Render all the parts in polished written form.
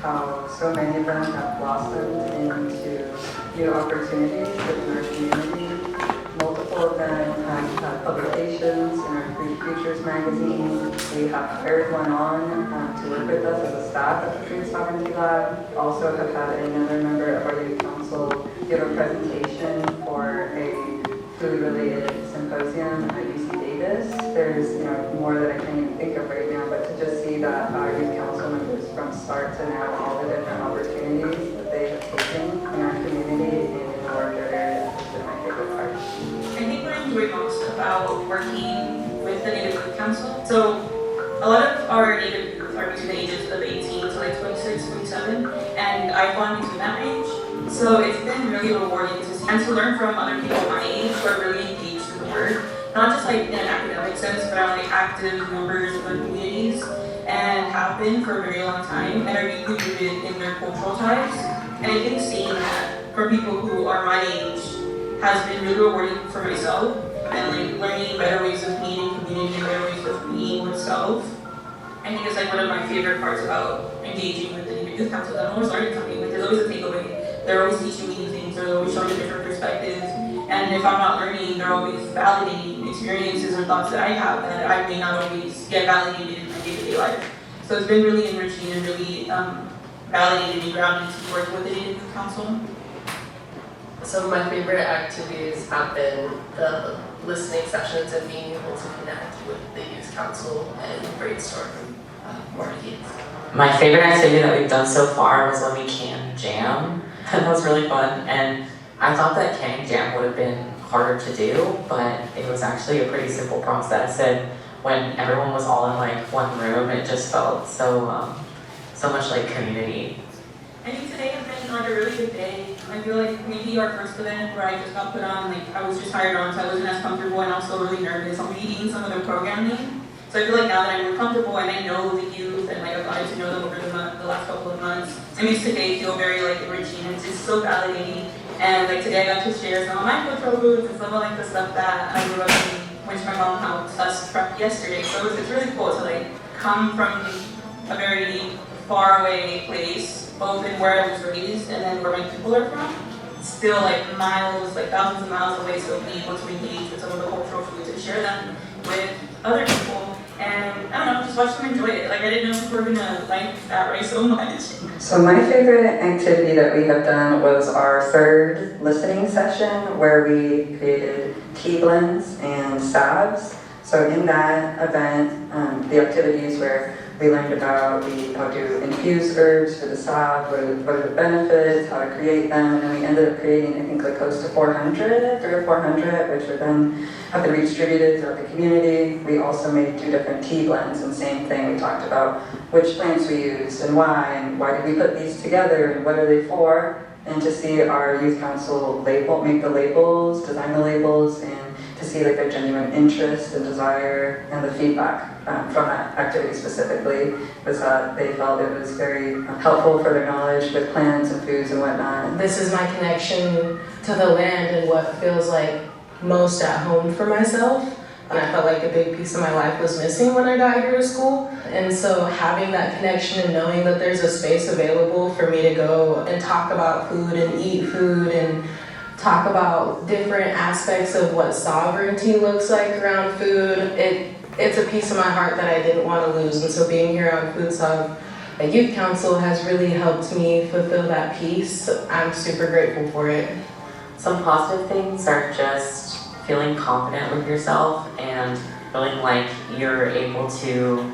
how so many of them have blossomed into new opportunities within our community. Multiple of them have had publications in our Food Futures magazine. We have hired one on to work with us as a staff at the Food Sovereignty Lab. Also have had another member of our youth council give a presentation for a food-related symposium at UC Davis. There's more that I can't even think of right now, but to just see that our youth council members from start to now, all the different opportunities that they have taken in our community and in our area has been my favorite part. I think what I enjoy most about working with the Native Youth Council, so a lot of our Native youth are between the ages of 18 to like 26, 27, and I fall between that range. So it's been really rewarding to see and to learn from other people my age who are really engaged in the work, not just like in an academic sense, but are like active members of their communities and have been for a very long time and are deeply rooted in their cultural ties. And I think seeing that for people who are my age has been really rewarding for myself and like learning better ways of being in community and better ways of being with self. I think it's like one of my favorite parts about engaging with the Native Youth Council. I'm always learning something. Like there's always a takeaway. They're always teaching me new things. They're always showing a different perspective. And if I'm not learning, they're always validating experiences or thoughts that I have that I may not always get validated in my day-to-day life. So it's been really enriching and really validated and grounded to work with the Native Youth Council. Some of my favorite activities have been the listening sessions and being able to connect with the youth council and brainstorm more ideas. My favorite activity that we've done so far was when we canned jam. That was really fun, and I thought that canning jam would have been harder to do, but it was actually a pretty simple process, and when everyone was all in like one room, it just felt so much like community. I think today has been like a really good day. I feel like maybe our first event where I just got put on, like I was just hired on, so I wasn't as comfortable and also really nervous on leading some of the programming. So I feel like now that I'm more comfortable and I know the youth and like I've gotten to know them over the last couple of months, it makes today feel very like enriching. It's just so validating. And like today I got to share some of my cultural roots and some of like the stuff that I grew up in, which my mom helped us prep yesterday. So it's really cool to like come from a very far away place, both in where I was raised and then where my people are from. Still like miles, like thousands of miles away, so being able to engage with some of the cultural foods and share them with other people. And I don't know, just watch them enjoy it. Like I didn't know if we were gonna like that right so much. So my favorite activity that we have done was our third listening session where we created tea blends and salves. So in that event, the activities where we learned about how to infuse herbs for the salve, what are the benefits, how to create them, and we ended up creating, I think, like close to 3 or 400, which were then have been redistributed throughout the community. We also made 2 different tea blends, and same thing, we talked about which plants we used and why did we put these together, and what are they for, and to see our youth council make the labels, design the labels, and to see like their genuine interest and desire, and the feedback from that activity specifically was that they felt it was very helpful for their knowledge with plants and foods and whatnot. This is my connection to the land and what feels like most at home for myself. And I felt like a big piece of my life was missing when I got here to school. And so having that connection and knowing that there's a space available for me to go and talk about food and eat food and talk about different aspects of what sovereignty looks like around food, it's a piece of my heart that I didn't want to lose. And so being here on Food Sov, a youth council has really helped me fulfill that piece. I'm super grateful for it. Some positive things are just feeling confident with yourself and feeling like you're able to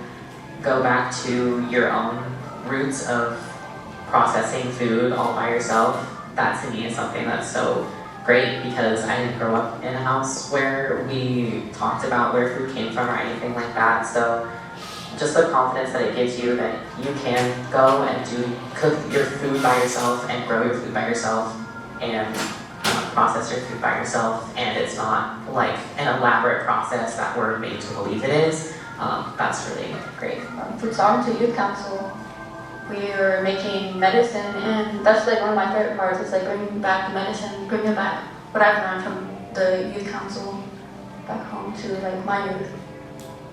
go back to your own roots of processing food all by yourself. That to me is something that's so great because I didn't grow up in a house where we talked about where food came from or anything like that. So just the confidence that it gives you that you can go and cook your food by yourself and grow your food by yourself and process your food by yourself, and it's not like an elaborate process that we're made to believe it is. That's really great. Food Sovereignty Youth Council, we are making medicine, and that's like one of my favorite parts. It's like bringing back the medicine, bringing back what I've learned from the youth council back home to like my youth.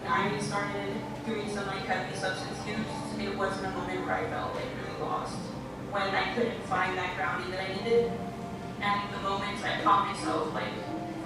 I started doing some like heavy substance use. It wasn't a moment where I felt like really lost. couldn't find that grounding that I needed. And the moments I caught myself like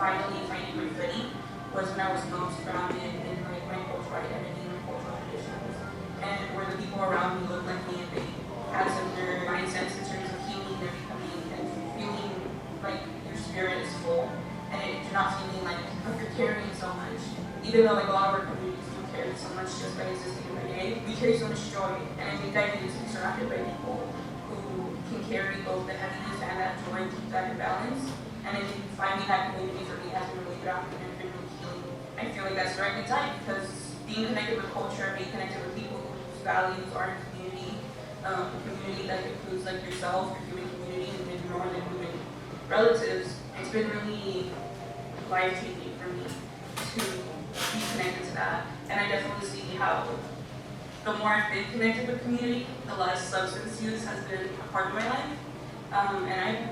finally finding my footing was when I was most grounded in like my cultural identity and my cultural traditions, and where the people around me looked like me and they had similar mindsets in terms of healing their becoming and feeling like your spirit is full, and you're not feeling like you're carrying so much. Even though like a lot of our communities do carry so much just by existing every day, we carry so much joy, and I think I need to be surrounded by people who can carry both the heaviness and that joy and keep that in balance. And I think finding that community for me has been really grounding and been really healing. I feel like that's directly tied because being connected with culture, being connected with people whose values are in community, community that includes like yourself, your human community, and maybe more than human relatives, it's been really life-changing for me to be connected to that. And I definitely see how the more I've been connected with community, the less substance use has been a part of my life. And I'm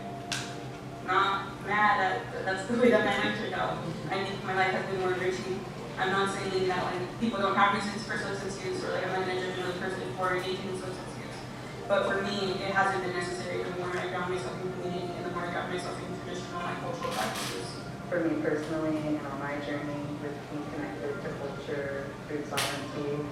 not mad that that's the way that my life turned out. I think my life has been more enriching. I'm not saying that like people don't have reasons for substance use or like I'm not a judgmental person for engaging in substance use. But for me, it hasn't been necessary. The more I ground myself in community and the more I ground myself in traditional and cultural practices. For me personally, and on my journey with being connected to culture, food sovereignty,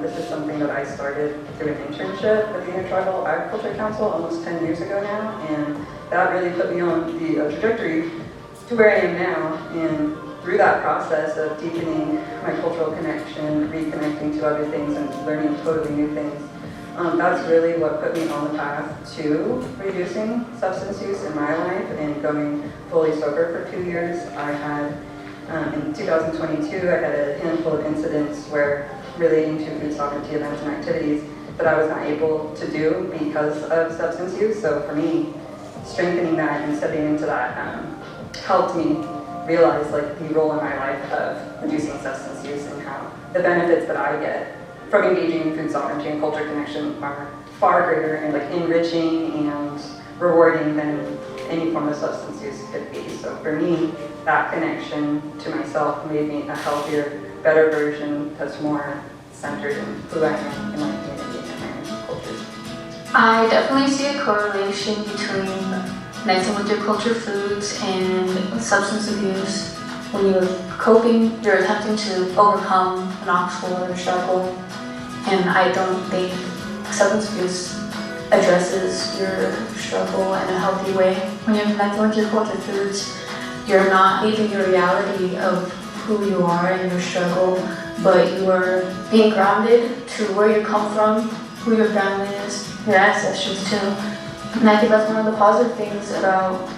this is something that I started through an internship at the Intertribal Agriculture Council almost 10 years ago now, and that really put me on the trajectory to where I am now. And through that process of deepening my cultural connection, reconnecting to other things, and learning totally new things, that's really what put me on the path to reducing substance use in my life and going fully sober for 2 years. I had, in 2022, I had a handful of incidents where relating to food sovereignty events and activities that I was not able to do because of substance use. So for me, strengthening that and stepping into that helped me realize like the role in my life of reducing substance use and how the benefits that I get from engaging in food sovereignty and culture connection are far greater and like enriching and rewarding than any form of substance use could be. So for me, that connection to myself made me a healthier, better version that's more centered in who I am in my community and my culture. I definitely see a correlation between connecting with your culture foods and substance abuse. When you're coping, you're attempting to overcome an obstacle or struggle, and I don't think substance abuse addresses your struggle in a healthy way. When you're connecting with your culture foods, you're not leaving your reality of who you are and your struggle, but you are being grounded to where you come from, who your family is, your ancestors too. And I think that's one of the positive things about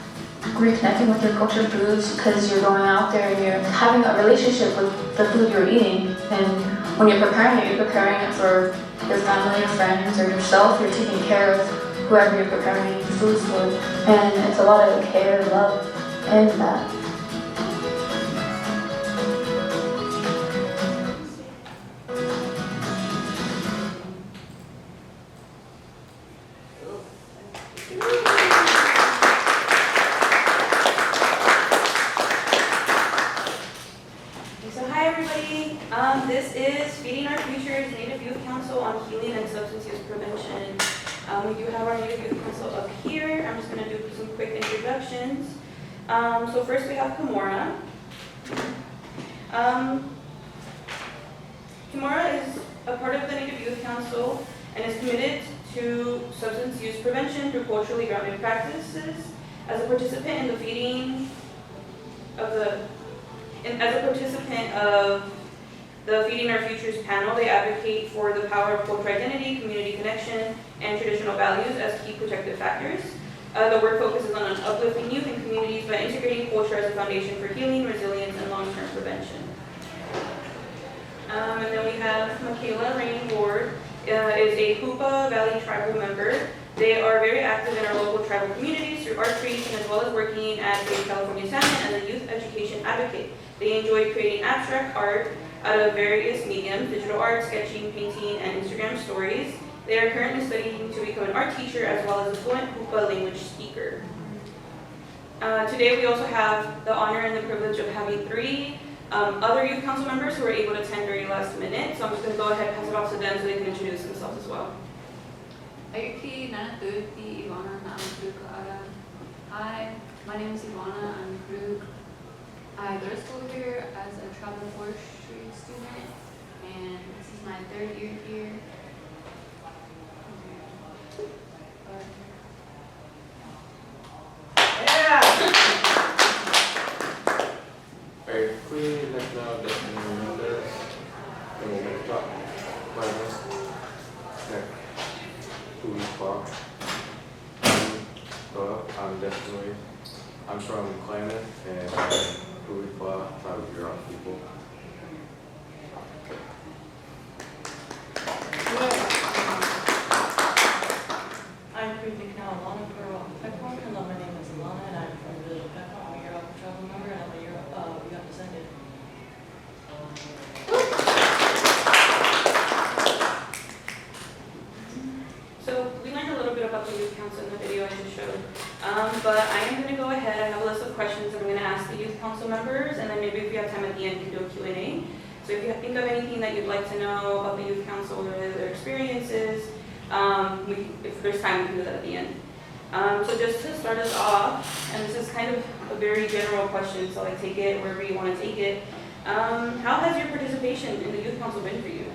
reconnecting with your culture foods, because you're going out there and you're having a relationship with the food you're eating. And when you're preparing it for your family, your friends, or yourself. You're taking care of whoever you're preparing foods for. And it's a lot of care, love, and that. This is Feeding Our Futures Native Youth Council on Healing and Substance Use Prevention. We do have our Native Youth Council up here. I'm just going to do some quick introductions. So first we have Kimora. Kimora is a part of the Native Youth Council and is committed to substance use prevention through culturally grounded practices. As a participant in the feeding of the Feeding Our Futures panel, they advocate for the power of cultural identity, community connection, and traditional values as key protective factors. The work focuses on uplifting youth and communities by integrating culture as a foundation for healing, resilience, and long-term prevention. And then we have Michaela Rain Ward, is a Hoopa Valley tribal member. They are very active in our local tribal communities through art creation, as well as working at the California Salmon as a youth education advocate. They enjoy creating abstract art out of various mediums: digital art, sketching, painting, and Instagram stories. They are currently studying to become an art teacher as well as a fluent Hoopa language speaker. Today we also have the honor and the privilege of having 3 other youth council members who were able to attend very last minute. So I'm just going to go ahead and pass it off to them so they can introduce themselves as well. Aiki Nanatuti Ivana Namakukara. Hi, my name is Ivana. I'm Krug. I go to school here as a travel forestry student, and this is my 3rd year here. Queen National Destiny Members, the moment top, minus, neck, 2 weeks bar. I'm definitely, I'm from Climate and 2 weeks bar, try to figure out people. I'm Kritik now, Alana Pearl Peckhorn. Hello, my name is Alana and I'm from the Village of Peckhorn. I'm a year off travel member and I'm a year off, we got descended. So we learned a little bit about the youth council in the video I just showed. But I am going to go ahead. I have a list of questions I'm going to ask the youth council members, and then maybe if we have time at the end, we can do a Q&A. So if you think of anything that you'd like to know about the youth council or their experiences, if there's time, we can do that at the end. So just to start us off, and this is kind of a very general question, so I take it wherever you want to take it. How has your participation in the youth council been for you?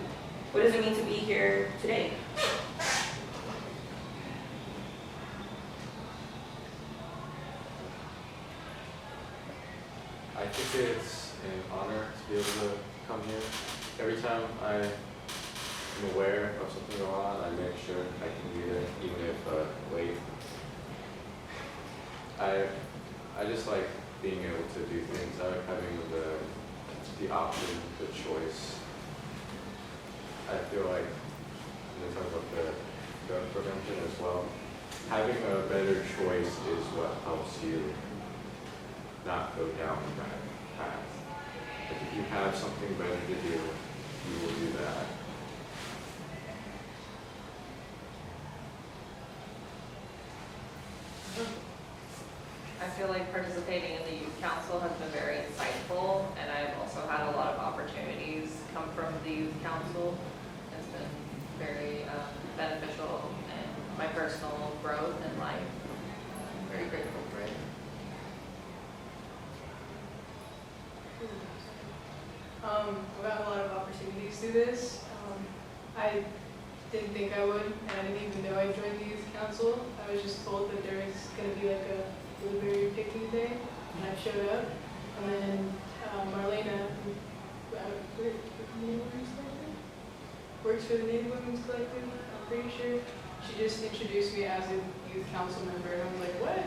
What does it mean to be here today? I think it's an honor to be able to come here. Every time I'm aware of something going on, I make sure I can be there, even if late. I just like being able to do things. I like having the option, the choice. I feel like, when we talk about the gun prevention as well, having a better choice is what helps you not go down that path. Like if you have something better to do, you will do that. I feel like participating in the youth council has been very insightful, and I've also had a lot of opportunities come from the youth council. It's been very beneficial in my personal growth in life. I'm very grateful for it. I've got a lot of opportunities through this. I didn't think I would, and I didn't even know I joined the youth council. I was just told that there was going to be like a blueberry picking day, and I showed up. And then Marlena, who works for the Native Women's Collective, I'm pretty sure. She just introduced me as a youth council member, and I was like, what?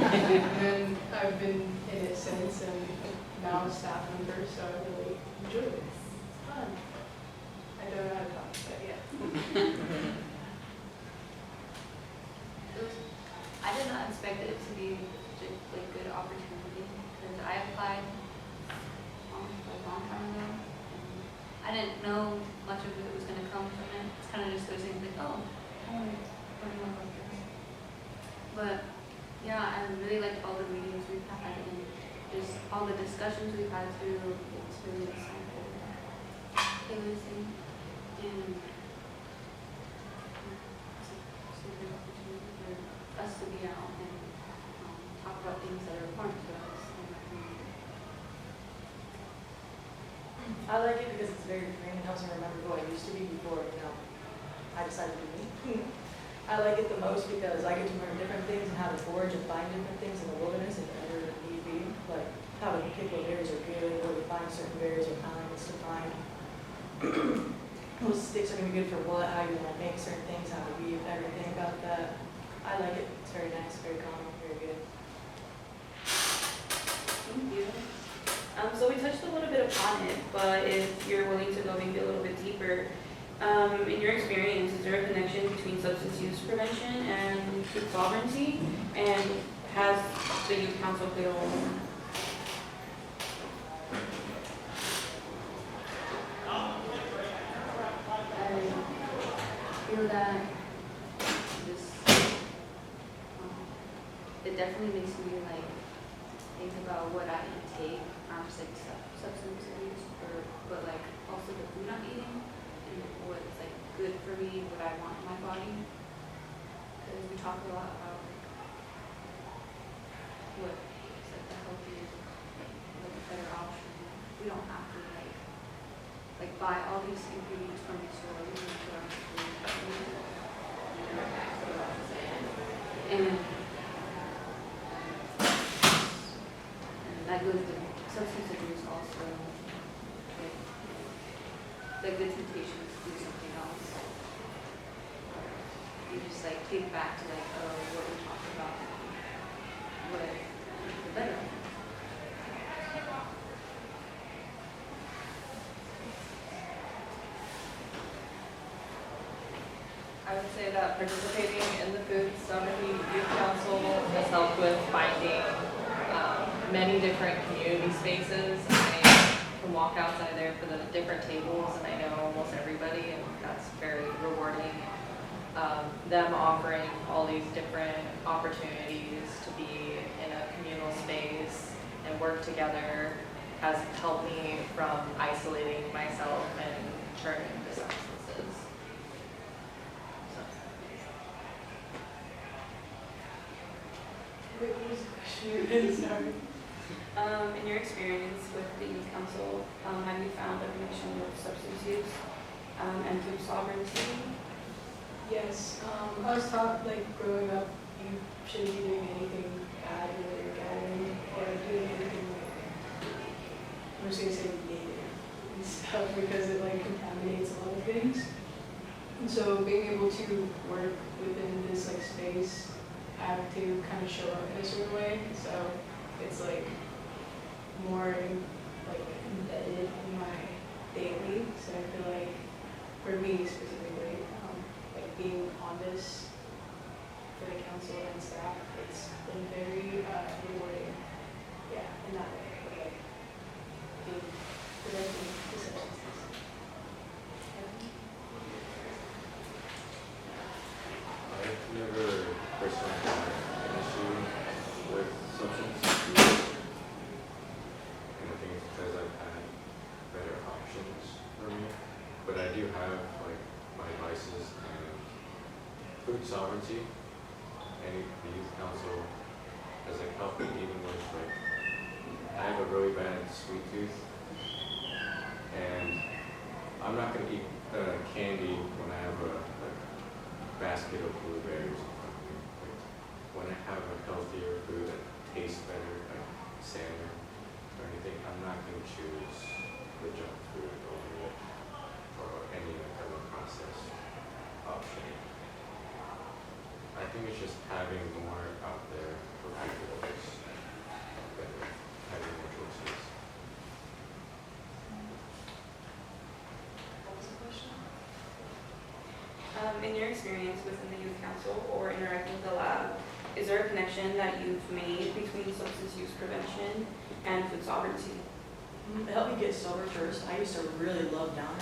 And then I've been in it since, and now I'm a staff member, so I really enjoy it. It's fun. I don't know how to talk, but yeah. I did not expect it to be such a good opportunity because I applied a long time ago. I didn't know much of it was going to come from it. It's kind of just those things like, oh, I want to learn more about this. But yeah, I really liked all the meetings we've had and just all the discussions we've had through. It's really insightful. It was and it's a good opportunity for us to be out and talk about things that are important to us in our community. I like it because it's very freeing and helps me remember who I used to be before, I decided to be me. I like it the most because I get to learn different things and how to forage and find different things in the wilderness if ever need be. Like how to pick what berries are good, where to find certain berries or kinds to find. What sticks are going to be good for what, how you want to make certain things, how to weave, everything about that. I like it. It's very nice, very calming, very good. Thank you. So we touched a little bit upon it, but if you're willing to go maybe a little bit deeper, in your experience, is there a connection between substance use prevention and food sovereignty? And has the Youth Council played a role in that? I feel that this, it definitely makes me like think about what I intake, not just like substance abuse, but like also the food I'm eating and what it's like good for me, what I want in my body. Because we talk a lot about what is like the healthier, like a better option. We don't have to like buy all these ingredients from the store. We can put our food. And that goes to substance abuse also. Like the temptation to do something else. You just like think back to like, oh, what we talked about. What the better. I would say that participating in the Food Sovereignty Youth Council has helped with finding many different community spaces. I can walk outside there for the different tables and I know almost everybody, and that's very rewarding. Them offering all these different opportunities to be in a communal space and work together has helped me from isolating myself and turning to substances. Wait, what was the question again? Sorry. In your experience with the youth council, have you found a connection with substance use and food sovereignty? Yes, I was taught like growing up, you shouldn't be doing anything bad when you're gathering or doing anything like, I'm just gonna say negative and stuff because it like contaminates a lot of things. And so being able to work within this like space, I have to kind of show up in a certain way. So it's like more like embedded in my daily. So I feel like for me specifically, like being on this for the council and staff, it's been very rewarding. Yeah, in that way, like being directly to substances. I've never personally had an issue with substance abuse. And I think it's because I've had better options for me. But I do have like my vices and food sovereignty. And the youth council has like helped me even with like, I have a really bad sweet tooth. And I'm not gonna eat candy when I have a basket of blueberries or something. Like, when I have a healthier food that tastes better, like salmon or anything, I'm not going to choose the junk food over it or any other processed option. I think it's just having more out there for people is better, having more choices. What was the question? In your experience within the youth council or interacting with the lab, is there a connection that you've made between substance use prevention and food sovereignty? It helped me get sober first. I used to really love downer